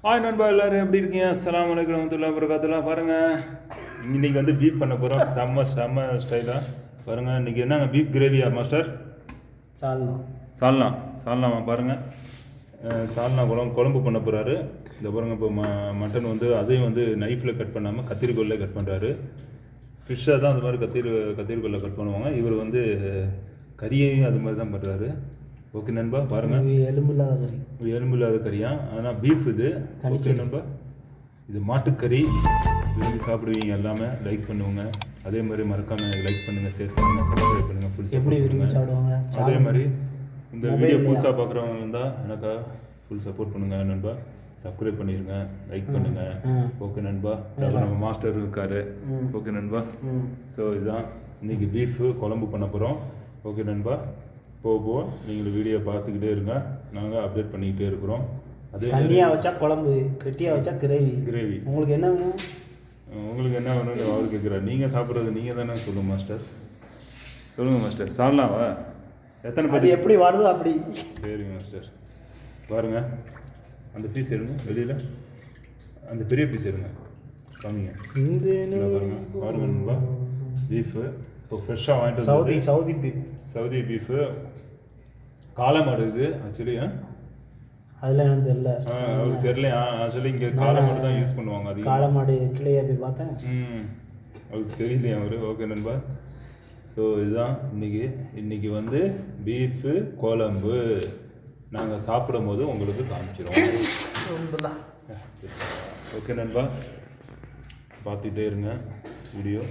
Hi நண்பா, எல்லோரும் எப்படி இருக்கீங்க? அஸ்ஸலாமு அலைக்கும் வரஹ்மத்துல்லாஹி வபரகாத்துஹு. பாருங்கள், இன்றைக்கி வந்து பீஃப் பண்ண போகிறோம். செம்ம ஸ்டைலாக பாருங்கள். இன்றைக்கி என்னங்க, பீஃப் கிரேவியா மாஸ்டர்? சால்னாமா பாருங்கள். சால்னா குழம்பு பண்ண போகிறாரு. இந்த பாருங்கள், இப்போ மட்டன் வந்து அதையும் வந்து நைஃப்பில் கட் பண்ணாமல் கத்திரிக்கோலில் கட் பண்ணுறாரு. ஃபிஷ்ஷாக தான் அந்த மாதிரி கத்திரிக்கோலில் கட் பண்ணுவாங்க. இவர் வந்து கறியையும் அது மாதிரி தான் பண்ணுறாரு. ஓகே நண்பா, பாருங்கள். எலும்பில்லாத கறியா? ஆனால் பீஃப் இது. ஓகே நண்பா, இது மாட்டுக்கறி. விரும்பி சாப்பிடுவீங்க, எல்லாமே லைக் பண்ணுவோங்க. அதே மாதிரி மறக்காமல் லைக் பண்ணுங்கள், ஷேர் பண்ணுங்கள், சப்ஸ்கிரைப் பண்ணுங்கள். ஃபுல் எப்படி விரும்பி சாப்பிடுவாங்க. அதே மாதிரி இந்த வீடியோ புதுசாக பார்க்குறவங்க இருந்தால் எனக்கா ஃபுல் சப்போர்ட் பண்ணுங்கள் நண்பா. சப்ஸ்கிரைப் பண்ணிடுங்க, லைக் பண்ணுங்கள். ஓகே நண்பா, நம்ம மாஸ்டர் இருக்கார். ஓகே நண்பா. ஸோ இதுதான் இன்றைக்கி பீஃபு குழம்பு பண்ண போகிறோம். ஓகே நண்பா, போக நீங்கள் வீடியோ பார்த்துக்கிட்டே இருங்க. நாங்கள் அப்டேட் பண்ணிக்கிட்டே இருக்கிறோம். அதே தண்ணியாக வச்சா குழம்பு, கெட்டியாக வச்சா கிரேவி. உங்களுக்கு என்ன வேணும்? உங்களுக்கு என்ன வேணும்னு அவர் கேட்குறாரு. நீங்கள் சாப்பிட்றது நீங்கள் தானே சொல்லுங்கள் மாஸ்டர். சொல்லுங்கள் மாஸ்டர். சாப்பிட்லாவா? எத்தனை பேர்? எப்படி வருதோ அப்படி. சரிங்க மாஸ்டர். பாருங்க, அந்த பீஸ் எடுங்க வெளியில். அந்த பெரிய பீஸ் எடுங்க, காமிங்க. பாருங்க நண்பா, பீஃபு இப்போ ஃப்ரெஷ்ஷாக வாங்கிட்டு சவுதி பீஃபு. காளை மாடு இது ஆக்சுவலி. அதில் எனக்கு தெரியல. அவருக்கு தெரியலையா? ஆக்சுவலி இங்கே காளை மாடு தான் யூஸ் பண்ணுவாங்க. அது காளை மாடு கிளையா போய் பார்த்தேன். அவருக்கு தெரியலையா அவர்? ஓகே நண்பா. ஸோ இதுதான் இன்னைக்கு வந்து பீஃபு குழம்பு நாங்கள் சாப்பிடும் போது உங்களுக்கு காமிச்சிடுவோம். ஓகே நண்பா, பார்த்துக்கிட்டே இருங்க வீடியோ.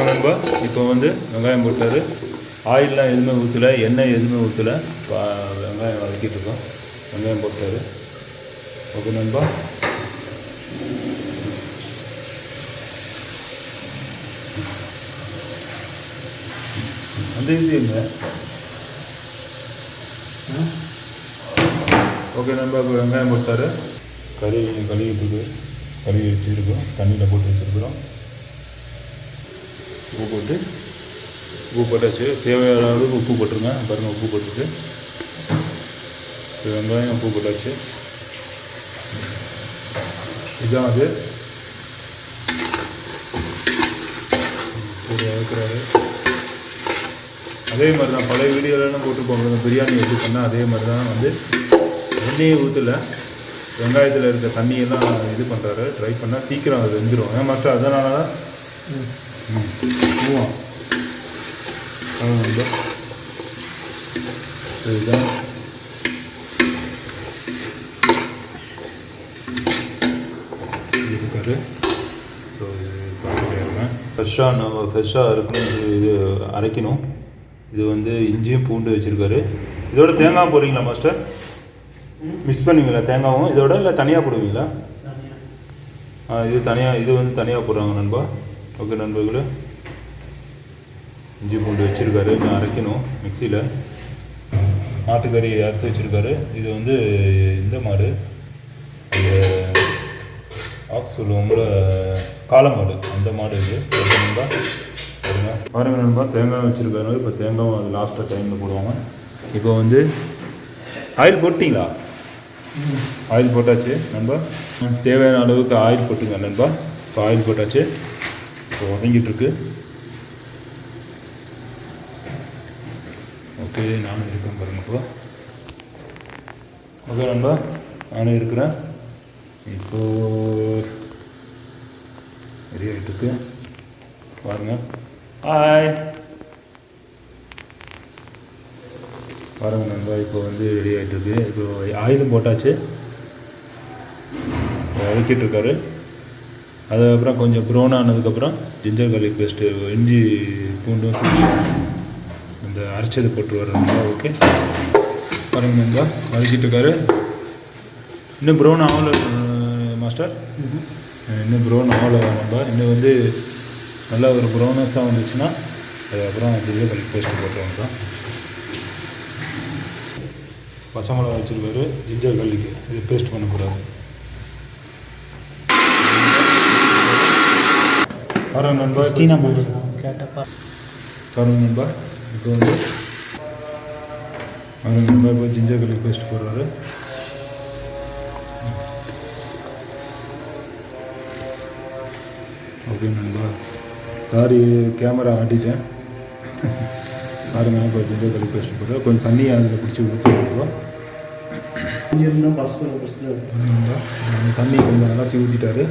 நண்பா, இப்போ வந்து வெங்காயம் போட்டார். ஆயிலெலாம் எதுவுமே ஊற்றலை, எண்ணெய் எதுவுமே ஊற்றலை. வெங்காயம் வதக்கிட்டு இருக்கோம். வெங்காயம் போட்டார். ஓகே நண்பா. அந்த இது இல்லை. ஓகே நண்பா, இப்போ வெங்காயம் போட்டார். கழுவிட்டு கழுவி வச்சுருக்கோம், தண்ணியில் போட்டு வச்சுருக்குறோம். உப்பு போட்டாச்சு. தேவையான அளவுக்கு உப்பு போட்டுருங்க. பாருங்கள், உப்பு போட்டுட்டு வெங்காயம் உப்பு போட்டாச்சு. இதுதான் அது வைக்கிறாரு. அதே மாதிரி தான் பழைய வீடியோலாம் போட்டுருப்போம். பிரியாணி எப்படி பண்ணால் அதே மாதிரி தான் வந்து எண்ணெயே ஊற்றலை, வெங்காயத்தில் இருக்க தண்ணியெல்லாம் இது பண்ணுறாரு. ட்ரை பண்ணால் சீக்கிரம் அது வெந்துடும். ஏன் மாஸ்டர்? அதனால தான் இதுதான் இருக்காது. ஸோ இது பார்த்துட்டே ஃப்ரெஷ்ஷாக இருக்கணும். இது அரைக்கணும். இது வந்து இஞ்சியும் பூண்டு வச்சுருக்காரு. இதோட தேங்காய் போடுறீங்களா மாஸ்டர்? மிக்ஸ் பண்ணுவீங்களா தேங்காயும் இதோட, இல்லை தனியாக போடுவீங்களா? இது வந்து தனியாக போடுறாங்க நண்பா. ஓகே நண்பர்களே, இஞ்சி பூண்டு வச்சுருக்காரு. நான் அரைக்கணும் மிக்சியில். மாட்டுக்கறி அறுத்து வச்சுருக்காரு. இது வந்து இந்த மாடு, இது ஆக்ஸ் சொல்லுவோம்ல, காளை மாடு, அந்த மாடு இது. ஓகே நண்பா, பாருங்க நண்பா, தேங்காய் வச்சுருக்காரு. இப்போ தேங்காயும் அது லாஸ்ட்டாக டைமில் போடுவாங்க. இப்போ வந்து ஆயில் போட்டிங்களா? ஆயில் போட்டாச்சு நண்பா. தேவையான அளவுக்கு ஆயில் போட்டுங்க நண்பா. இப்போ ஆயில் போட்டாச்சு. இப்போ வதங்கிட்டுருக்கு. ஓகே, நானும் இருக்கேன் பாருங்க. இப்போ ஓகே நண்பா, நானும் இருக்கிறேன். இப்போது ரெடி ஆகிட்டுருக்கு பாருங்க. பாருங்க நண்பா, இப்போ வந்து ரெடி ஆகிட்டுருக்கு. இப்போ ஆயிலும் போட்டாச்சு, வதக்கிட்டுருக்காரு. அதுக்கப்புறம் கொஞ்சம் ப்ரௌன் ஆனதுக்கப்புறம் ஜிஞ்சர் கார்லிக் பேஸ்ட்டு, இஞ்சி பூண்டும் இந்த அரைச்சது போட்டு வர்றாங்க. ஓகே பாருங்க நண்பா, வதக்கிட்டுருக்காரு. இன்னும் ப்ரௌன் ஆகலை மாஸ்டர், இன்னும் ப்ரௌன் ஆகலை நண்பா. இன்னும் வந்து நல்லா ஒரு ப்ரௌனஸாக வந்துச்சுன்னா அதுக்கப்புறம் ஜிஞ்சர் கார்லிக் பேஸ்ட்டு போட்டு வந்துடும். பச்சை மிளகா வச்சுருக்காரு, ஜிஞ்சர் கார்லிக் இது பேஸ்ட் பண்ண போகிறாரு. பாருங்க நண்பா, கேட்டப்பா பாருங்க நண்பா இப்போ வந்து பாருங்க நண்பா இப்போ ஜிஞ்சர் garlic பேஸ்ட் போடுறாரு. ஓகே நண்பா, சாரி கேமரா ஆட்டிட்டேன். பாருங்க இப்போ ஜிஞ்சர் garlic பேஸ்ட் போடுறேன். கொஞ்சம் தண்ணி அதில் பிடிச்சி ஊற்றிடுவோம். தண்ணி கொஞ்சம் நல்லா ஊற்றிட்டாரு.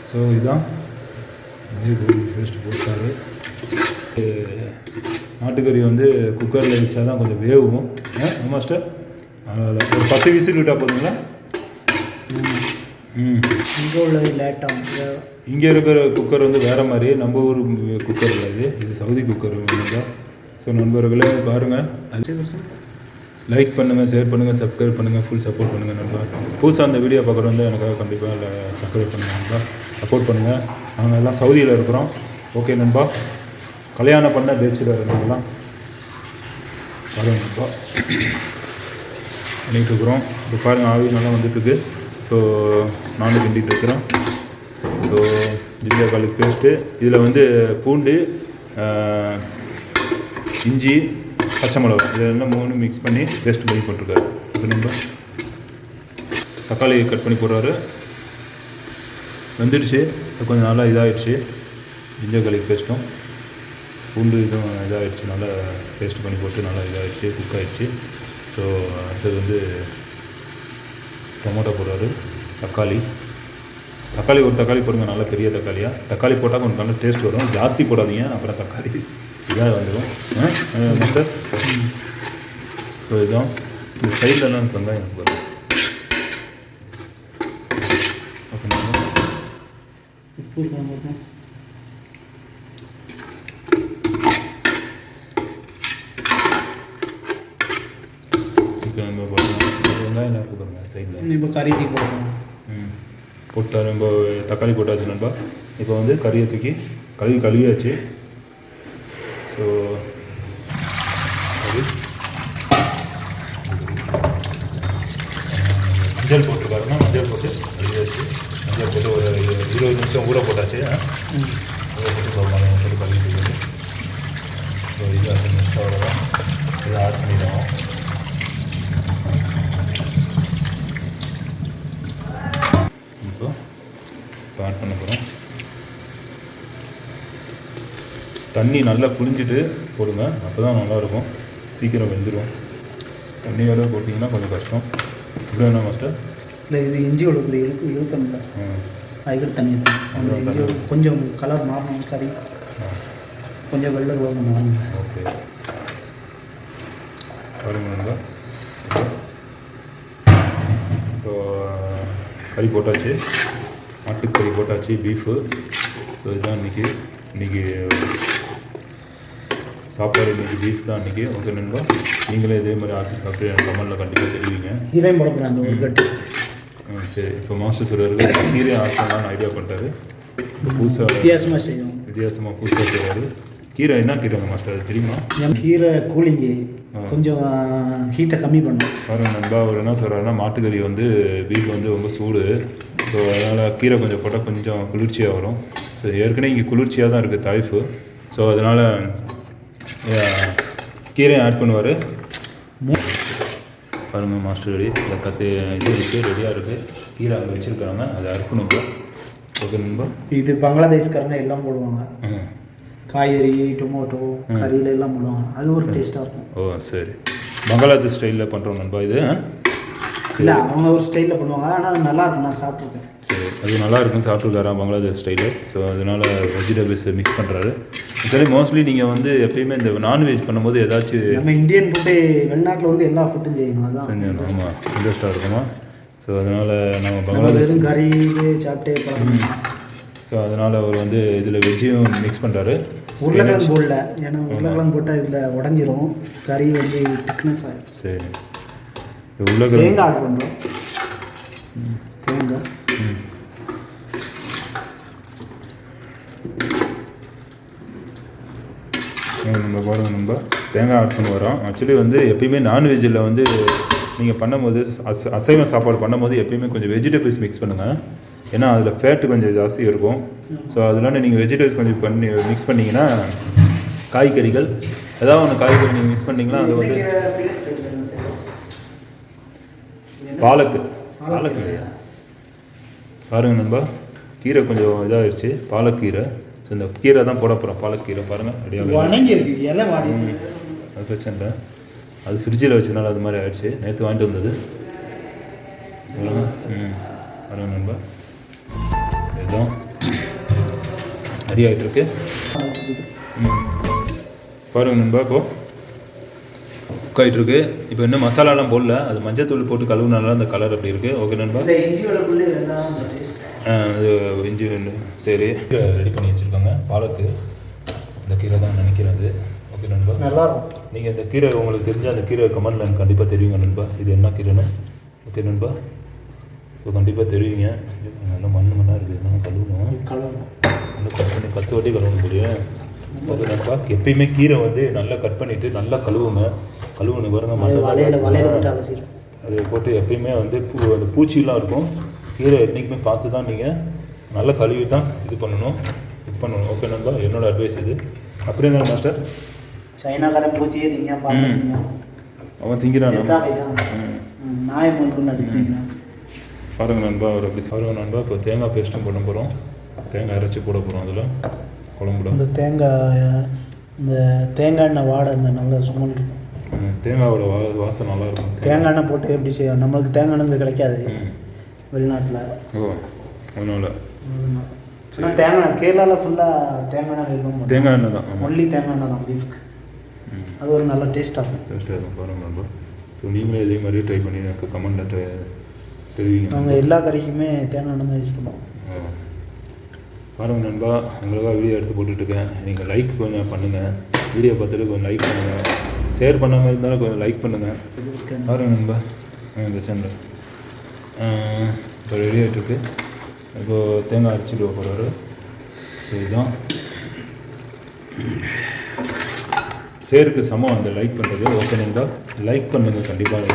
ஸோ இதுதான் பேஸ்ட் போட்டார். நாட்டுக்கறி வந்து குக்கரில் வச்சா தான் கொஞ்சம் வேகும் மாஸ்டர். அதனால் ஒரு 10 விசில் விட்டால் போதுங்களா? இங்கே இருக்கிற குக்கர் வந்து வேறு மாதிரி, நம்ம ஊர் குக்கர் இல்லை, இது சவுதி குக்கர் தான். ஸோ நண்பர்களே பாருங்கள், லைக் பண்ணுங்கள், ஷேர் பண்ணுங்கள், சப்ஸ்கிரைப் பண்ணுங்கள், ஃபுல் சப்போர்ட் பண்ணுங்கள் நண்பா. புதுசாக அந்த வீடியோ பார்க்குறவங்க எனக்காக கண்டிப்பாக இல்லை சப்ஸ்கிரைப் பண்ணுங்கள் நண்பா, சப்போர்ட் பண்ணுங்கள். நாங்கள் எல்லாம் சவுதியில் இருக்கிறோம். ஓகே நண்பா, கல்யாணம் பண்ண பேச்சுலர் நாங்கள்லாம் பாருங்க நண்பா பண்ணிகிட்ருக்குறோம். இப்போ பாருங்கள் ஆவி நல்லா வந்துட்டுருக்கு. ஸோ நானும் கிண்டிகிட்டு இருக்கிறேன். ஸோ ஜிஞ்சர் garlic பேஸ்ட்டு, இதில் வந்து பூண்டு, இஞ்சி, பச்சை மிளகா இதெல்லாம் 3 மிக்ஸ் பண்ணி பேஸ்ட் பண்ணி போட்டிருக்காரு. ஓகே நண்பா, தக்காளி கட் பண்ணி போடுறாரு. வந்துடுச்சு, கொஞ்சம் நல்லா இதாகிடுச்சு. ஜிஞ்சர் garlic பேஸ்ட்டும் பூண்டு இதுவும் இதாகிடுச்சு, நல்லா பேஸ்ட் பண்ணி போட்டு நல்லா இதாகிடுச்சு, குக் ஆகிடுச்சு. ஸோ அடுத்தது வந்து டொமேட்டோ போடுறாரு. தக்காளி ஒரு தக்காளி போடுங்க, நல்லா பெரிய தக்காளியாக. தக்காளி போட்டால் கொஞ்சம் நல்லா டேஸ்ட் வரும். ஜாஸ்தி போடாதீங்க, அப்புறம் தக்காளி இதாக வந்துடும் மாஸ்டர். ஸோ இதுதான் இந்த சைட்லலாம் வெங்காயம் வரும். வெங்காயம் இருக்கு பாருங்க சைடில். இப்போ கறி தூக்கி போடணும். போட்டா நம்ம தக்காளி போட்டாச்சு நண்பா. இப்போ வந்து கறியை தூக்கி கழுவியாச்சு. ஸோ மஞ்சள் போட்டுருக்காருன்னா மஞ்சள் போட்டு கழுவியாச்சு. மஞ்சள் போட்டு ஒரு 20 நிமிஷம் ஊற போட்டாச்சு. ஊற போட்டு போட்டு கழுவிட்டு ஸோ இது 5 நிமிஷம் அவ்வளோதான். இதை ஆட் பண்ணிடுவோம். இப்போ ஆட் பண்ண போகிறோம். தண்ணி நல்லா புளிஞ்சிட்டு போடுங்க, அப்போ தான் நல்லாயிருக்கும், சீக்கிரம் வெந்துடும். தண்ணியோட போட்டிங்கன்னா கொஞ்சம் கஷ்டம். இப்படி வேணா மாஸ்டர்? இல்லை, இது இஞ்சியோட இழுக்கணும்ல, அதுக்கு தண்ணி இஞ்சியோட கொஞ்சம் கலர் மாறணும், கறி கொஞ்சம் வெள்ளை மாறணும். ஓகே, பாருங்க. ஸோ கறி போட்டாச்சு, ஆட்டுக்கறி போட்டாச்சு, பீஃபு. ஸோ இதுதான் இன்றைக்கி சாப்பாடு. இன்றைக்கி பீஃப் தான் இன்றைக்கி. ஓகே நண்பா, நீங்களே இதே மாதிரி ஆக்கி சாப்பிட்டு எனக்கு கமெண்ட்டில் கண்டிப்பாக தெரிவிங்க. கீரையும் போடப்படுறாங்க ஒரு கட்டு. சரி, இப்போ மாஸ்டர் சொல்கிறாரு கீரை ஆட் பண்ணலான்னு ஐடியா பண்ணிட்டாரு. புதுசாக வித்தியாசமாக செய்யும், வித்தியாசமாக புதுசாக செய்வார். கீரை என்ன கீரைங்க மாஸ்டர், அது தெரியுமா? கீரை கூலிங்கு கொஞ்சம் ஹீட்டை கம்மி பண்ணும். பாருங்க நண்பா, அவர் என்ன சொல்கிறாருன்னா மாட்டுக்கறி வந்து பீஃப் வந்து ரொம்ப சூடு. ஸோ அதனால் கீரை கொஞ்சம் போட்டால் கொஞ்சம் குளிர்ச்சியாக வரும். ஸோ ஏற்கனவே இங்கே குளிர்ச்சியாக தான் இருக்குது தாய்ஃபு. ஸோ அதனால் கீரையை ஆட் பண்ணுவார். பாருங்கள் மாஸ்டர் ரெடி, இந்த இது இருக்குது, ரெடியாக இருக்குது. கீரை அங்கே வச்சுருக்காங்க, அதை அறுக்கணும் இப்போ. ஓகே நண்பா, இது பங்களாதேஷ்காரங்க எல்லாம் போடுவாங்க. காய்கறி, டொமேட்டோ, கறியில எல்லாம் போடுவாங்க. அது ஒரு டேஸ்ட்டாக இருக்கும். ஓ சரி, பங்களாதேஷ் ஸ்டைலில் பண்ணுறோம் நண்பா இது. இல்லை, அவங்க ஒரு ஸ்டைலில் பண்ணுவாங்க, ஆனால் அது நல்லா இருக்கும், நான் சாப்பிட்ருக்கேன். சரி, அது நல்லா இருக்கும், சாப்பிட்ருக்காரா பங்களாதேஷ் ஸ்டைலு. ஸோ அதனால் வெஜிடபிள்ஸ் மிக்ஸ் பண்ணுறாரு. சரி, மோஸ்ட்லி நீங்கள் வந்து எப்பயுமே இந்த நான்வெஜ் பண்ணும்போது ஏதாச்சும் நம்ம இந்தியன் ஃபுட்டு வெளிநாட்டில் வந்து எல்லா ஃபுட்டும் செய்யணும், அதுதான் செஞ்சோம். ஆமாம், இன்ட்ரெஸ்ட்டாக இருக்குமா. ஸோ அதனால் நம்ம பங்களாதேஷ் கறி சாப்பிட்டே இருப்பாங்க. ஸோ அதனால் அவர் வந்து இதில் வெஜ்ஜையும் மிக்ஸ் பண்ணுறாரு. உருளைக்கிழங்கு போடல, ஏன்னா உருளைக்கிழங்கு போட்டால் இதில் உடஞ்சிரும், கறி வந்து திக்னஸ் ஆகிடும். சரி, உருளைக்கிழங்கு தேங்காய் ஆட் பண்ணுறோம். தேங்காய் நம்ம பாருங்க நண்பா, தேங்காய் ஆட் பண்ணி வரோம். ஆக்சுவலி வந்து எப்பயுமே நான்வெஜ்ஜில் வந்து நீங்கள் பண்ணும்போது அசைவ சாப்பாடு பண்ணும்போது எப்பயுமே கொஞ்சம் வெஜிடபிள்ஸ் மிக்ஸ் பண்ணுங்கள். ஏன்னா அதில் ஃபேட்டு கொஞ்சம் ஜாஸ்தி இருக்கும். ஸோ அதனால நீங்கள் வெஜிடபிள்ஸ் கொஞ்சம் மிக்ஸ் பண்ணிங்கன்னா காய்கறிகள் ஏதாவது ஒன்று காய்கறி நீங்கள் மிஸ் பண்ணிங்கன்னா அது வந்து பாலக்கு பாருங்கள் நண்பா, கீரை கொஞ்சம் இதாகிடுச்சு. பாலக்கீரை. ஸோ இந்த கீரை தான் போட போகிறோம். பாலக்கீரை பாருங்கள் ரெடியாக அது பிரச்சனை இல்லை. அது ஃப்ரிட்ஜில் வச்சனால அது மாதிரி ஆயிடுச்சு. நேற்று வாங்கிட்டு வந்தது. பாருங்கள் நண்பா, இதுதான் ரெடி ஆகிட்டுருக்கு. பாருங்கள் நண்பா, இப்போது குக் ஆகிட்டுருக்கு. இப்போ இன்னும் மசாலாலாம் போடல. அது மஞ்சத்தூள் போட்டு கழுவுனால அந்த கலர் அப்படி இருக்குது. ஓகே நண்பா. அது இஞ்சி சரி ரெடி பண்ணி வச்சுருக்காங்க. பாலக்கு இந்த கீரை தான் நினைக்கிறது. ஓகே நண்பா, நல்லாயிருக்கும். நீங்கள் இந்த கீரை உங்களுக்கு தெரிஞ்ச அந்த கீரை கமெண்ட்ல எனக்கு கண்டிப்பாக தெரியுங்க நண்பா. இது என்ன கீரைன்னு. ஓகே நண்பா, ஸோ கண்டிப்பாக தெரியுங்க. நல்லா மண்ணாக இருக்குது. நான் கழுவணும். நல்லா கட் பண்ணி 10 வாட்டி கழுவணும் தெரியும். ஓகே நண்பா, எப்பயுமே கீரை வந்து நல்லா கட் பண்ணிவிட்டு நல்லா கழுவுங்க. கழுவுணும் பாருங்கள், மண்ணை அது போட்டு எப்பயுமே வந்து அந்த பூச்சிலாம் இருக்கும். கீரை என்றைக்குமே பார்த்து தான் நீங்கள் நல்லா கழுவி தான் இது பண்ணணும். ஓகே நண்பா, என்னோடய அட்வைஸ் இது. அப்படியே தானே மாஸ்டர்? சைனாக்காரன் பூச்சியே திங்க அவன் திங்கிறான். பாருங்கள் நண்பா, ஒரு அப்படி பாருங்கள் நண்பா. இப்போ தேங்காய் பேஸ்ட்டும் பண்ண போகிறோம். தேங்காய் அரைச்சி போட போகிறோம் அதில் குழம்புல. இந்த தேங்காய் எண்ணெய் வாடை இந்த நல்ல சுமல் இருக்கும். தேங்காயோட வாசம் நல்லாயிருக்கும். தேங்காய் எண்ணெய் போட்டு எப்படி செய்யும்? நம்மளுக்கு தேங்காய் எண்ணெய் கிடைக்காது வெளிநாட்டில். ஓ, அதனால தேங்காய் கேரளாவில் ஃபுல்லாக தேங்காய் எண்ணெய் இருக்கும். தேங்காய் எண்ணெய் தான், ஒன்லி தேங்காய் எண்ணெய் தான் பீஃப்க்கு. அது ஒரு நல்ல டேஸ்ட்டாக இருக்கும். பாருங்கள் நண்பா, ஸோ நீங்களே இதே மாதிரி ட்ரை பண்ணி எனக்கு கமெண்ட்டில் தெரிவிங்க. நாங்கள் எல்லா கறிக்குமே தேங்காய் எண்ணெய் தான் யூஸ் பண்ணுவோம். பாருங்கள் நண்பா, உங்களுக்காக வீடியோ எடுத்து போட்டுட்ருக்கேன். நீங்கள் லைக் கொஞ்சம் பண்ணுங்கள். வீடியோ பார்த்துட்டு கொஞ்சம் லைக் பண்ணுங்கள். ஷேர் பண்ணாமல் இருந்தாலும் கொஞ்சம் லைக் பண்ணுங்கள். பாருங்கள் நண்பா, இந்த சேனல் இப்போ ரெடி ஆகிட்டுருக்கு. இப்போது தேங்காய் அரைச்சிட்டு போகிறாரு. ஸோ இதுதான் சேருக்கு சமம் அந்த லைக் பண்ணுறது. ஓகே நண்பா, லைக் பண்ணுங்கள் கண்டிப்பாக.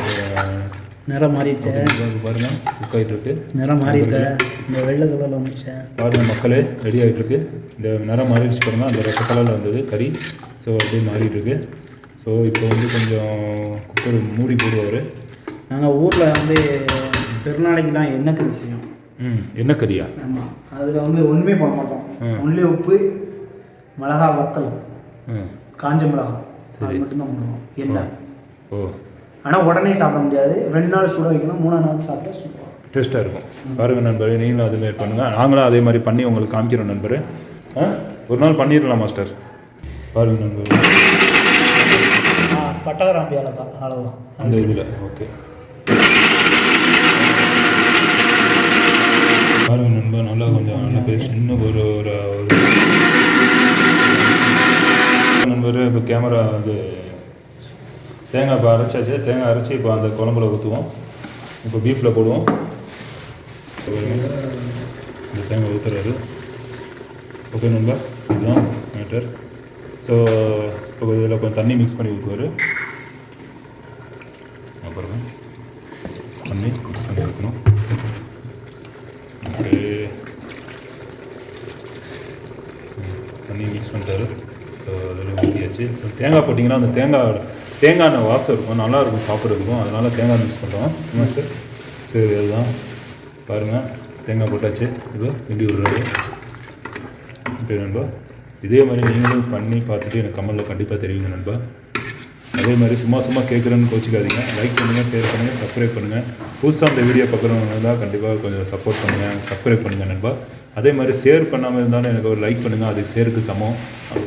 நிறம் மாறிடுச்சு பாருங்கள், குக் ஆகிட்டுருக்கு. நிறம் மாறிடுச்சு, இந்த வெள்ளை கலரில் வந்துடுச்சு பாருங்கள் மக்களே. ரெடி ஆகிட்டுருக்கு. இந்த நிறம் மாறிடுச்சு பாருங்கள், அந்த ரெட்டை கலரில் வந்தது கறி. ஸோ அப்படியே மாறிட்டுருக்கு. ஸோ இப்போ வந்து கொஞ்சம் குக்கர் மூடி போடுவார். நாங்கள் ஊரில் வந்து பெருநாளைக்கு தான் எண்ணெய் கறி செய்யும். எண்ணெய் கறியா? ஆமாம், அதில் வந்து ஒன்றுமே போட மாட்டோம். ஒன்லி உப்பு, மிளகா வத்தல், காஞ்ச மிளகா, அது மட்டும்தான் பண்ணுவோம். எண்ணெய். ஓ, ஆனால் உடனே சாப்பிட முடியாது. 2 நாள் சுட வைக்கணும். 3ஆம் நாள் சாப்பிட்டா சூப்பராக டேஸ்ட்டாக இருக்கும். பாருங்கள் நண்பர், நீங்களும் அதேமாதிரி பண்ணுங்கள். நாங்களும் அதே மாதிரி பண்ணி உங்களுக்கு காமிக்கிறோம் நண்பர். ஒரு நாள் பண்ணிடலாம் மாஸ்டர். பாருங்கள் நண்பர், பட்டகிராம்பி அளவு அந்த இதில். ஓகே, பாருங்கள் நண்பர், நல்லா கொஞ்சம் நல்லா பேஸ்ட். இன்னும் ஒரு நண்பர். இப்போ கேமரா வந்து தேங்காய் இப்போ அரைச்சாச்சு. தேங்காய் அரைச்சி இப்போ அந்த குழம்புல ஊற்றுவோம். இப்போ பீஃபில் போடுவோம். இந்த தேங்காய் ஊற்றுறாரு. ஓகே நண்பா, இதுதான் மேட்டர். ஸோ இப்போ இதில் கொஞ்சம் தண்ணி மிக்ஸ் பண்ணி ஊற்றுவார். அப்புறம் தண்ணி மிக்ஸ் பண்ணி ஊற்றணும். ஓகே, தண்ணி மிக்ஸ் பண்ணிட்டாரு. ஸோ அதில் ஊற்றியாச்சு. தேங்காய் போட்டிங்கன்னா அந்த தேங்காய் எண்ணெய் வாசம் இருக்கும், நல்லாயிருக்கும் சாப்பிட்றதுக்கும். அதனால் தேங்காய் மிக்ஸ் பண்ணுறோம் மாஸ்டர். சரி, அதுதான் பாருங்கள், தேங்காய் போட்டாச்சு. இப்போ கிண்டி விடுறாரு. ஓகே நண்பா, இதே மாதிரி நீங்களும் பண்ணி பார்த்துட்டு எனக்கு கமெண்ட்டில் கண்டிப்பாக தெரியுங்க நண்பா. அதே மாதிரி சும்மா கேட்குறேன்னு கோச்சிக்காதீங்க. லைக் பண்ணுங்கள், ஷேர் பண்ணுங்கள், சப்ஸ்கிரைப் பண்ணுங்கள். புதுசாக அந்த வீடியோ பார்க்குறவங்க இருந்தால் கண்டிப்பாக கொஞ்சம் சப்போர்ட் பண்ணுங்கள், சப்ஸ்கிரைப் பண்ணுங்கள் நண்பா. அதே மாதிரி ஷேர் பண்ணாமல் இருந்தாலும் எனக்கு ஒரு லைக் பண்ணுங்கள், அது ஷேருக்கு சமம்.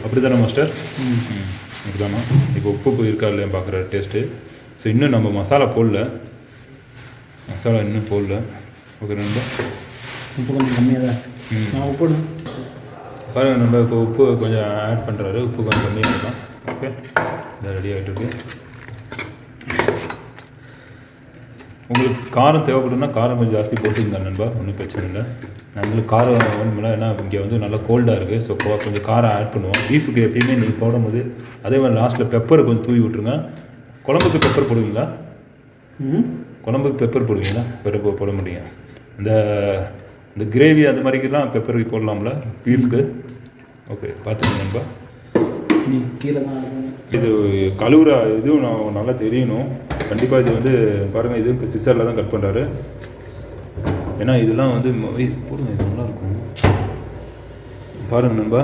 அப்படி தானே மாஸ்டர்? அப்படிதானா? இப்போ உப்பு இருக்கா இல்லையா பார்க்குற டேஸ்ட்டு. ஸோ இன்னும் நம்ம மசாலா போடல, மசாலா இன்னும் போடல. ஓகே நண்பா, உப்பு கொஞ்சம் கம்மியாக தான். உப்பு பாருங்கள் நண்பா, இப்போ உப்பு கொஞ்சம் ஆட் பண்ணுறாரு. உப்பு கொஞ்சம் கம்மியாக இருக்கும். ஓகே, இதை ரெடி ஆகிட்டுருக்கு. உங்களுக்கு காரம் தேவைப்படுதுன்னா காரம் கொஞ்சம் ஜாஸ்தி போட்டுக்கங்க நண்பா, ஒன்றும் பிரச்சனை இல்லை. நம்மளுக்கு காரம் ஒன்றுமில்லை, ஏன்னா இங்கே வந்து நல்லா கோல்டாக இருக்குது. ஸோ கொஞ்சம் காரம் ஆட் பண்ணுவோம். பீஃபுக்கு எப்பயுமே நீங்கள் போடும்போது அதே மாதிரி லாஸ்ட்டில் பெப்பரை கொஞ்சம் தூவி விட்ருங்க. குழம்புக்கு பெப்பர் போடுவீங்களா? குழம்புக்கு பெப்பர் போடுவீங்களா? பெப்பர் போட முடியும். இந்த கிரேவி அந்த மாதிரிக்கெல்லாம் பெப்பர் போடலாம்ல பீஃப்க்கு. ஓகே, பார்த்துக்கங்க நண்பா. நீ கீரை தான் இருக்கும். இது கழுவுற இதுவும் நான் நல்லா தெரியணும் கண்டிப்பாக. இது வந்து பாருங்கள், இது சிசரில் தான் கட் பண்ணுறாரு. ஏன்னா இதெல்லாம் வந்து போடுங்க, இது நல்லாயிருக்கும் பாருங்கள் நண்பா.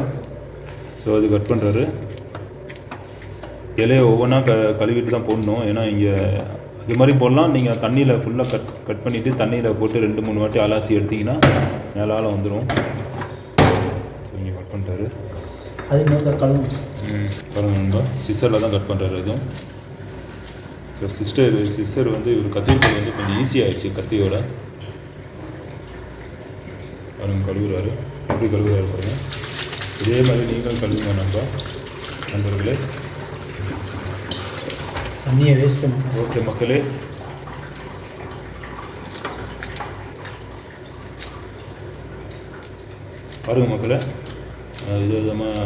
ஸோ அது கட் பண்ணுறாரு. இலையை ஒவ்வொன்றா கழுவிட்டு தான் போடணும். ஏன்னா இங்கே இது மாதிரி போடலாம். நீங்கள் தண்ணியில் ஃபுல்லாக கட் பண்ணிவிட்டு தண்ணியில் போட்டு 2-3 வாட்டி அலாசி எடுத்திங்கன்னா மேலால் வந்துடும். ஸோ இங்கே கட் பண்ணுறாரு. அது இன்னொரு கழுவு. பாருங்கள் நண்பா, சிஸ்டரில் தான் கட் பண்ணுறாரு இதுவும். ஸோ சிஸ்டர் வந்து இவர் கத்திரிக்கோள் வந்து கொஞ்சம் ஈஸியாகிடுச்சு கத்தியோட. பாருங்கள் கழுவுறாரு, எப்படி கழுவுறாரு பாருங்கள். இதே மாதிரி நீங்களும் கழுவுங்க நண்பா நண்பர்களே. தண்ணியை வேஸ்ட் பண்ணுங்க. ஓகே மக்களே, பாருங்கள் மக்களே, இது விதமாக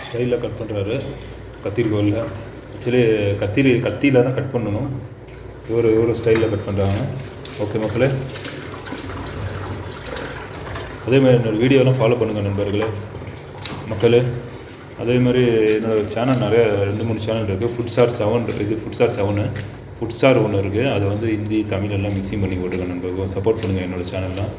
ஸ்டைலில் கட் பண்ணுறாரு கத்திரிக்கோலில். ஆக்சுவலி கத்தியில் தான் கட் பண்ணணும். இவர் ஸ்டைலில் கட் பண்ணுறாங்க. ஓகே மக்களே, அதேமாதிரி என்னோடய வீடியோலாம் ஃபாலோ பண்ணுங்கள் நண்பர்களே மக்களே. அதே மாதிரி என்னோடய சேனல் நிறைய 2-3 சேனல் இருக்குது. ஃபுட்ஸ்டார் 7 இது ஃபுட்ஸ்டார் ஒன்று இருக்குது. அது வந்து ஹிந்தி தமிழ் எல்லாம் மிக்சிங் பண்ணி போட்டுருக்கேன் நண்பர்கள். சப்போர்ட் பண்ணுங்கள் என்னோடய சேனல்லாம்.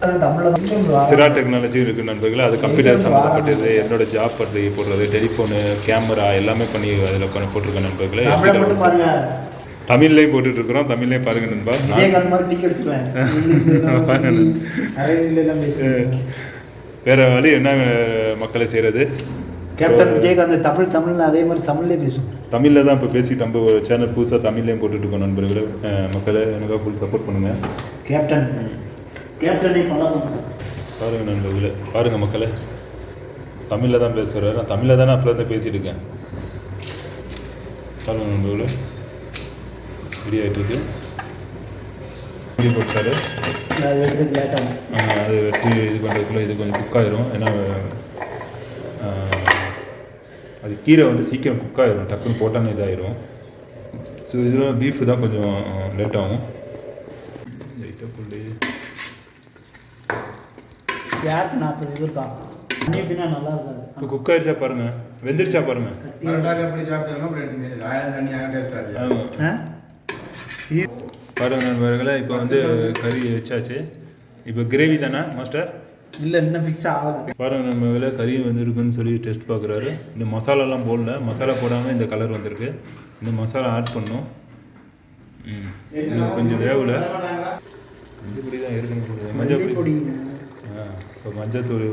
சிரா டெக்னாலஜி இருக்குது நண்பர்களே. அது கம்ப்யூட்டர் சம்மந்தப்பட்டது, என்னோடய ஜாப் பற்றி போடுறது, டெலிஃபோனு, கேமரா எல்லாமே பண்ணி அதில் போட்டிருக்கேன் நண்பர்களே. தமிழ்லேயும் போட்டுட்ருக்குறோம். தமிழ்லேயும் பாருங்கள் நண்பா. வேறு வழி என்ன மக்களை செய்கிறது. கேப்டன் விஜயகாந்த் தமிழில் அதே மாதிரி தமிழ்லேயே பேசும். தமிழில் தான் இப்போ பேசி நம்ம சேனல் புதுசாக தமிழ்லேயும் போட்டுட்ருக்கோம் நண்பர்களே. மக்களை எனக்காக ஃபுல் சப்போர்ட் பண்ணுங்கள். கேப்டனை ஃபாலோ பண்ணுங்கள். பாருங்கள் நண்பர்களே, பாருங்கள் மக்களை, தமிழில் தான் பேசுகிறேன். நான் தமிழில் தானே அப்போ தான் பேசிகிட்டு இருக்கேன். பாருங்கள் நண்பர்களே, ரெடி ஆகிட்டுருக்கு. இஞ்சி போட்டாரு. அது வெட்டி இது பண்ணுறதுக்குள்ளே இது கொஞ்சம் குக் ஆகிரும். ஏன்னா அது கீரை வந்து சீக்கிரம் குக் ஆகிரும், டக்குன்னு போட்டான்னு இதாகிடும். ஸோ இதில் பீஃப் தான் கொஞ்சம் லேட் ஆகும். லைட்டாக புள்ளி நல்லா இருக்காது. இப்போ குக் ஆகிடுச்சா பாருங்கள், வெந்துருச்சா பாருங்கள். பாருங்கள் நண்பர்களே, இப்போ வந்து கறி வச்சாச்சு. இப்போ கிரேவி தானே மாஸ்டர்? இல்லை, இன்னும் ஃபிக்ஸ் ஆகலை. பாருங்கள் நண்பர்களே, கறி வந்துருக்குன்னு சொல்லி டெஸ்ட் பார்க்குறாரு. இந்த மசாலாலாம் போடல, மசாலா போடாமல் இந்த கலர் வந்திருக்கு. இந்த மசாலா ஆட் பண்ணணும். கொஞ்சம் வேவில் மஞ்சள் தான் இருக்குன்னு மஞ்சள் பொடி. இப்போ மஞ்சத்தூள்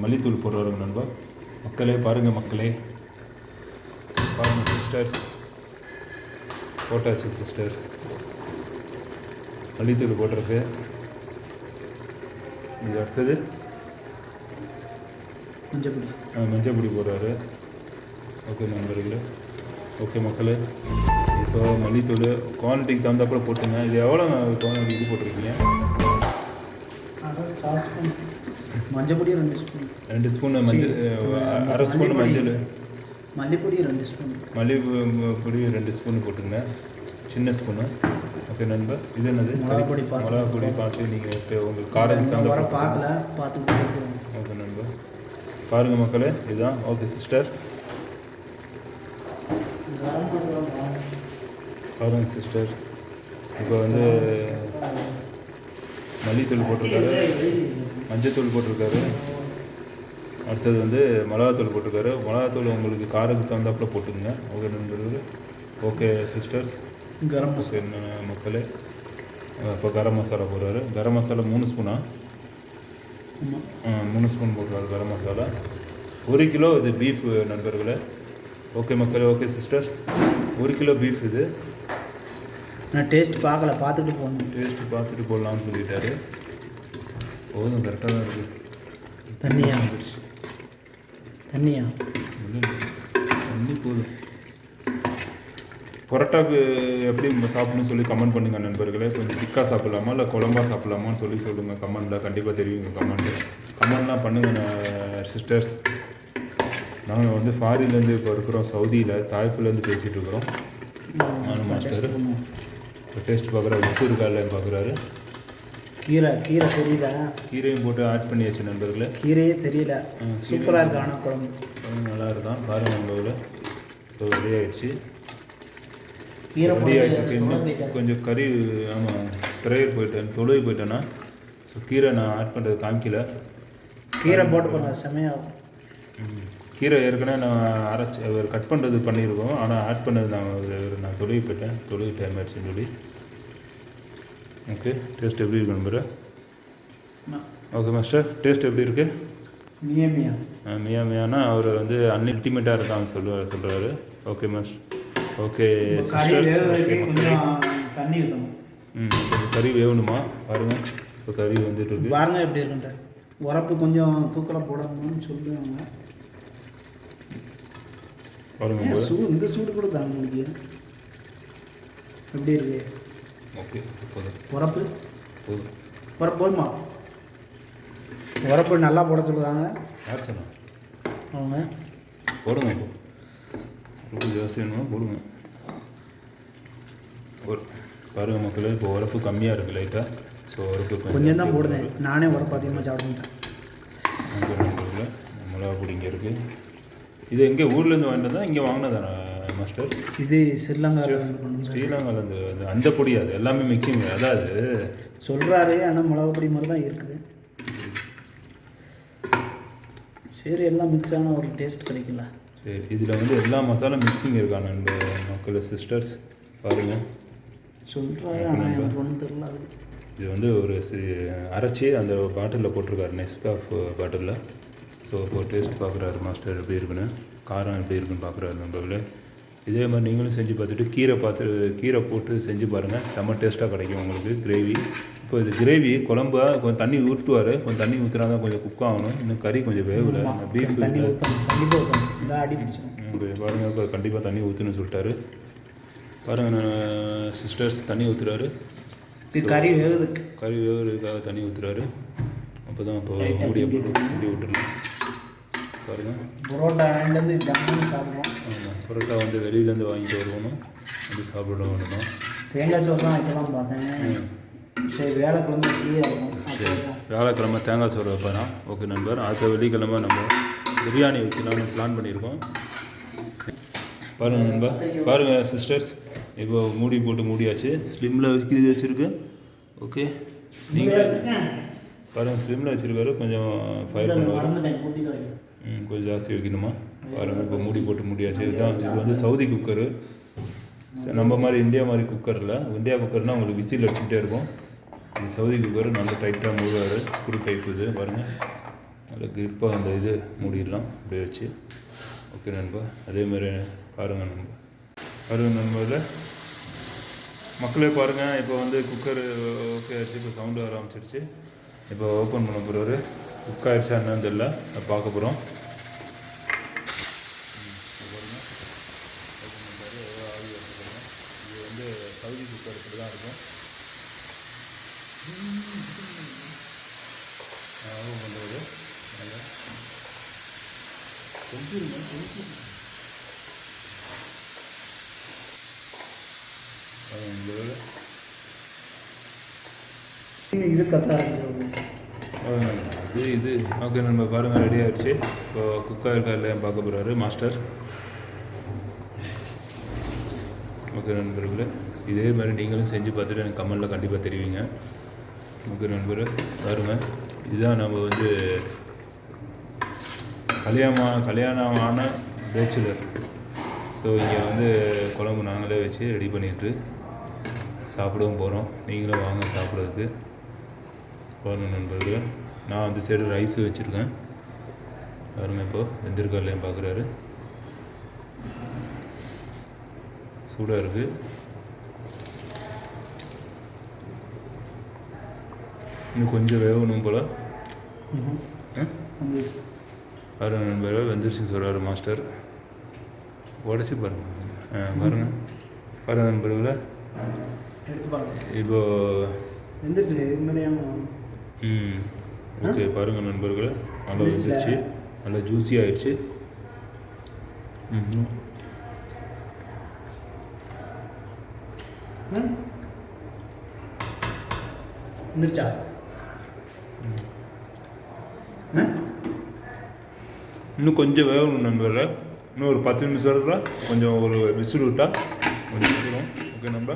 மல்லித்தூள் போடுறாரு நண்பா. மக்களே பாருங்கள், மக்களே பாருங்கள். சிஸ்டர்ஸ் போட்டாச்சு. சிஸ்டர்ஸ் மல்லித்தூள் போட்டிருக்கு. இது அடுத்தது மஞ்சள் பொடி போடுறாரு. ஓகே நண்பர்களே, ஓகே மக்களே. இப்போ மல்லித்தூள் குவான்டிட்டிக்கு தகுந்தாப்புல போட்டுங்க. இது எவ்வளோ குவான்டிட்டி இது போட்டிருக்கீங்க? மஞ்சள் பொடி 2 ஸ்பூன், மஞ்சள் 1/2 ஸ்பூன் மஞ்சள், மல்லிப்பொடி 2 ஸ்பூன், மல்லிப்பொடி 2 ஸ்பூன் போட்டுங்க, சின்ன ஸ்பூனு. ஓகே நண்பா, இது என்னது? மிளகா பொடி பார்த்து நீங்கள் உங்களுக்கு காரத்துக்கு தகுந்த பார்த்து. ஓகே நண்பா, பாருங்கள் மக்களே, இதுதான். ஓகே சிஸ்டர், பாருங்கள் சிஸ்டர். இப்போ வந்து மல்லித்தூள் போட்டிருக்காரு, மஞ்சத்தூள் போட்டிருக்காரு, அடுத்தது வந்து மிளகாத்தூள் போட்டிருக்காரு. மிளகாத்தூள் உங்களுக்கு காரத்துக்கு தகுந்தாப்புல போட்டுக்கோங்க. ஓகே நண்பர்கள், ஓகே சிஸ்டர்ஸ். கரம் மசாலா என்ன மக்களே, இப்போ கரம் மசாலா போடுறாரு. கரம் மசாலா 3 ஸ்பூனா? 3 ஸ்பூன் போடுறாரு கரம் மசாலா. 1 கிலோ இது பீஃப் நண்பர்களே. ஓகே மக்களே, ஓகே சிஸ்டர்ஸ், 1 கிலோ பீஃப் இது. நான் டேஸ்ட் பார்க்கல, பார்த்துட்டு போகணும். டேஸ்ட்டு பார்த்துட்டு போடலாம்னு சொல்லிட்டாரு. போதும், கரெக்டாக தான் இருக்குது. தண்ணியா தண்ணி போதும். பரோட்டாவுக்கு எப்படி சாப்பிடணும்னு சொல்லி கமெண்ட் பண்ணுங்கள் நண்பர்களே. கொஞ்சம் திக்காக சாப்பிட்லாமா இல்லை குழம்பா சாப்பிட்லாமான்னு சொல்லி சொல்லுங்கள் கமெண்டில். கண்டிப்பாக தெரியுங்க கமெண்ட்லாம் பண்ணுங்கள் சிஸ்டர்ஸ். நாங்கள் வந்து ஃபாரின்லேருந்து இப்போ இருக்கிறோம், சவுதியில் தாய்ஃப்லேருந்து பேசிகிட்டு இருக்கிறோம். நானும் மாஸ்டர் இப்போ டேஸ்ட் பார்க்குறாரு, உப்பு இருக்கா இல்லைன்னு பார்க்குறாரு. கீரை தெரியல, கீரையும் போட்டு ஆட் பண்ணியாச்சு நண்பர்களே. கீரையே தெரியல, சூப்பராக இருக்கு. ஆனால் குழம்பு நல்லா இருக்கான் பாருங்கள் நம்மளோட. ஸோ ரெடி ஆகிடுச்சு. கீரை ரெடி ஆகிடுச்சு. இன்னும் கொஞ்சம் கறி. ஆமாம், ப்ரேயர் போயிட்டேன், தொழுகை போயிட்டேன்னா. ஸோ கீரை நான் ஆட் பண்ணுறது காமிக்கல. கீரை போட்டு பண்ண செமையாகும். கீரை ஏற்கனவே நான் அரைச்சி கட் பண்ணுறது பண்ணியிருக்கோம். ஆனால் ஆட் பண்ணது நான் தொழுகை போயிட்டேன். தொழுகை டைம் ஆயிடுச்சுன்னு சொல்லி. ஓகே, டேஸ்ட் எப்படி இருக்கு நம்புற? ஓகே மாஸ்டர், டேஸ்ட் எப்படி இருக்குது? மியா மியானா அவர் வந்து அன்லிமிட்டாக இருக்கான்னு சொல்கிறாரு. Okay master. ஓகே சிஸ்டர்ஸ், தண்ணி ஊற்றணும். கொஞ்சம் கறி வேகணுமா பாருங்கள். இப்போ கறி வந்துட்டு இருக்கு பாருங்கள் எப்படி இருக்குன்ற. உரப்பு கொஞ்சம் தூக்கலாக போடணும்னு சொல்லுவாங்க. பாருங்க, இந்த சூடு கூட தாங்க முடியும். எப்படி இருக்கு? ஓகே, போதும். உரப்பு போதும். உரப்பு போதுமா? உரப்பு நல்லா போட சொல்லுதாங்க. யார் சொன்னா? அவங்க போடுங்க. இப்போ உரப்பு ஜாஸ்தி வேணுமா போடுங்க. பாருங்கள் மக்களே, இப்போ உரப்பு கம்மியாக இருக்குது லைட்டாக. ஸோ உரப்பு கொஞ்சம் தான் போடுதேன். நானே உரப்பு அதிகமாக சாப்பிட மாட்டேன். மிளகா பொடி இங்கே இருக்குது. இது எங்கே ஊர்லேருந்து வாங்கிட்டு தான் இங்கே வாங்கினதானே மாஸ்டர்? இது ஸ்ரீலங்காவில். ஸ்ரீலங்காவிலேருந்து அந்த பொடி, அது எல்லாமே மிக்சிங் அதாவது சொல்கிறாரு. ஆனால் மிளகா பொடி மாதிரி தான் இருக்குது. சரி, எல்லாம் மிக்ஸ் ஆனால் ஒரு டேஸ்ட் கிடைக்கல. சரி, இதில் வந்து எல்லா மசாலா மிக்சிங் இருக்கான் நண்ப மக்கள் சிஸ்டர்ஸ். பாருங்கள் சொல்கிறாரு. ஆனால் எனக்கு ஒன்றும் தெரியல. அது இது வந்து ஒரு அரைச்சி அந்த பாட்டிலில் போட்டிருக்காரு, நெஸ்காஃப் பாட்டிலில். ஸோ இப்போ டேஸ்ட் பார்க்குறாரு மாஸ்டர் எப்படி இருக்குன்னு, காரம் எப்படி இருக்குன்னு பார்க்குறாரு நண்பர்களே. இதே மாதிரி நீங்களும் செஞ்சு பார்த்துட்டு கீரை போட்டு செஞ்சு பாருங்கள். செம்ம டேஸ்ட்டாக கிடைக்கும் உங்களுக்கு கிரேவி. இப்போ இது கிரேவி குழம்பா கொஞ்சம் தண்ணி ஊற்றுவார். கொஞ்சம் தண்ணி ஊற்றினா தான் கொஞ்சம் குக் ஆகணும். இன்னும் கறி கொஞ்சம் வேகலை. பீஃப் பாருங்கள், இப்போ கண்டிப்பாக தண்ணி ஊற்றுன்னு சொல்லிட்டாரு. பாருங்கள் சிஸ்டர்ஸ், தண்ணி ஊற்றுறாரு. கறி வேகுறதுக்காக தண்ணி ஊற்றுறாரு. அப்போ தான் இப்போ மூடி விட்டுருலாம். பாருங்கள், பரோட்டாலேருந்து சாப்பிடுவோம். ஆமாம், பரோட்டா வந்து வெளியிலேருந்து வாங்கிட்டு வருவோம். அது சாப்பிட வேணும். தேங்காய் சோறு தான் வைக்கலாம் பார்த்தேன். சரி, வியாழக்கிழமை ஃப்ரீயாக இருக்கும். சரி, வியாழக்கிழமை தேங்காய் சோறு வைப்பேன். ஓகே நண்பர். அடுத்த வெள்ளிக்கிழமை நம்ம பிரியாணி வைக்கலாம்னு பிளான் பண்ணியிருக்கோம். பாருங்கள் நண்பா, பாருங்கள் சிஸ்டர்ஸ், இப்போ மூடி போட்டு மூடியாச்சு. ஸ்லிம்மில் வச்சுருக்கு. ஓகே, நீங்கள் பாருங்கள், ஸ்லிம்மில் வச்சுருக்காரு. கொஞ்சம் ஃபயர் பண்ணுவார். கொஞ்சம் ஜாஸ்தி வைக்கணுமா? பாருங்கள், இப்போ மூடி போட்டு மூடியாச்சு. இதுதான், இது வந்து சவுதி குக்கரு. நம்ம மாதிரி இந்தியா மாதிரி குக்கர் இல்லை. இந்தியா குக்கர்னால் உங்களுக்கு விசில் அடிச்சுக்கிட்டே இருக்கும். இது சவுதி குக்கர். நல்ல டைட்டாக மூடுவார். ஸ்க்ரூ டைப் இது. பாருங்கள், நல்ல கிரிப்பாக அந்த இது மூடிடலாம் அப்படியே வச்சு. ஓகே நண்பா, அதேமாதிரி பாருங்கள் நண்பரில் மக்களே பாருங்கள். இப்போ வந்து குக்கர் ஓகே ஆச்சு. இப்போ சவுண்டு வர ஆரம்பிச்சிருச்சு. இப்போ ஓப்பன் பண்ண போகிறவர் குக் ஆகிடுச்சா என்னன்னு தெரியல, அதை பார்க்க போகிறோம். இது வந்து சவுதி குக்கர் இப்படி தான் இருக்கும். ஓப்பன் பண்ணுறது இது கத்தா இது ஓகே நம்ம பாருங்கள், ரெடி ஆகிடுச்சு. இப்போ குக்காக இருக்கா இல்லையா பார்க்க போகிறாரு மாஸ்டர். ஓகே நண்பர்களே, இதே மாதிரி நீங்களும் செஞ்சு பார்த்துட்டு எனக்கு கமெண்டில் கண்டிப்பாக தெரிவிங்க. ஓகே நண்பர், பாருங்கள், இதுதான் நம்ம வந்து கல்யாணமான பேச்சுலர். ஸோ இங்கே வந்து குழம்பு நாங்களே வச்சு ரெடி பண்ணிட்டு சாப்பிடவும் போகிறோம். நீங்களும் வாங்க சாப்பிட்றதுக்கு. பாருங்கள் நண்பர்கள், நான் அந்த சைடு ரைஸ் வச்சுருக்கேன். பாருங்கள், இப்போ வெந்திருக்காலையும் பார்க்குறாரு. சூடாக இருக்குது. இன்னும் கொஞ்சம் வேகணும் போல். பாருங்கள் நண்பர்கள், வெந்திருச்சுன்னு சொல்கிறாரு மாஸ்டர். உடச்சி பாருங்கள். பாருங்கள் நண்பர்களை, இப்போ ஓகே பாருங்கள் நண்பர்களே, நல்லா வந்துருச்சு. நல்லா ஜூஸி ஆகிடுச்சு. இன்னும் கொஞ்சம் வேகணும் நண்பர்களே. இன்னும் ஒரு 10 நிமிஷத்துல கொஞ்சம் ஒரு விசில் விட்டால் கொஞ்சம் வந்துடும். ஓகே நண்பா.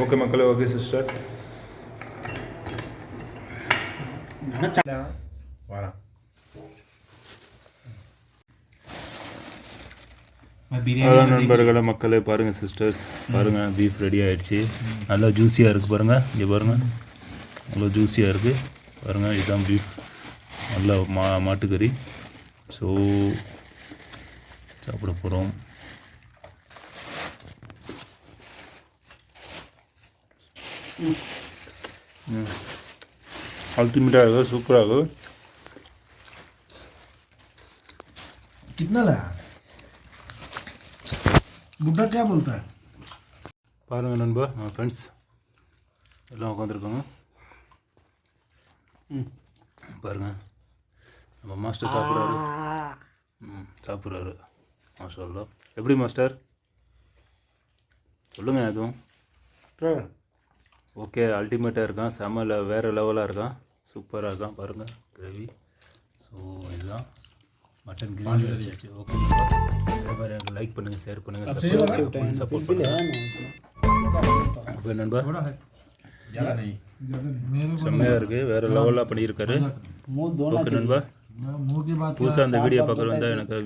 ஓகே மக்களே, ஓகே சிஸ்டர். வரேன். அதான் நண்பர்களை மக்களே பாருங்கள் சிஸ்டர்ஸ், பாருங்கள் பீஃப் ரெடி ஆகிடுச்சு. நல்லா ஜூஸியாக இருக்குது பாருங்கள். இங்கே பாருங்கள், நல்லா ஜூஸியாக இருக்குது பாருங்கள். இதுதான் பீஃப், நல்லா மாட்டுக்கறி. ஸோ சாப்பிட போகிறோம். अल्टीमेट आएगा, सुपर आएगा. कितना लाया? बुड्ढा क्या बोलता है? பாருங்க நண்பா, ஃப்ரெண்ட்ஸ் எல்லாம் உட்காந்துருக்காங்க. பாருங்க நம்ம மாஸ்டர் சாப்பிட்றாரு. சாப்பிட்றாரு மாஸ்டர். எப்படி மாஸ்டர் சொல்லுங்கள் எதுவும்? ஓகே, அல்டிமேட்டாக இருக்கான், செம்ம வேறு லெவலாக இருக்கான், சூப்பராக இருக்கான். பாருங்கள் கிரேவி. ஸோ இதுதான் மட்டன் கிரேவி வச்சாச்சு. ஓகே நண்பா, அதே மாதிரி எனக்கு லைக் பண்ணுங்கள், ஷேர் பண்ணுங்கள், சப்போர்ட் பண்ணுங்கள். ஓகே நண்பா, செம்மையாக இருக்குது, வேறு லெவலாக பண்ணியிருக்காரு. ஓகே நண்பா, புதுசாக அந்த வீடியோ பார்க்குறது வந்தால் எனக்கு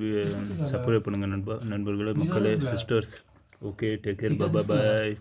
சப்ஸ்கிரைப் பண்ணுங்கள் நண்பர்களே, மக்களே, சிஸ்டர்ஸ். ஓகே, டேக் கேர், பாய்.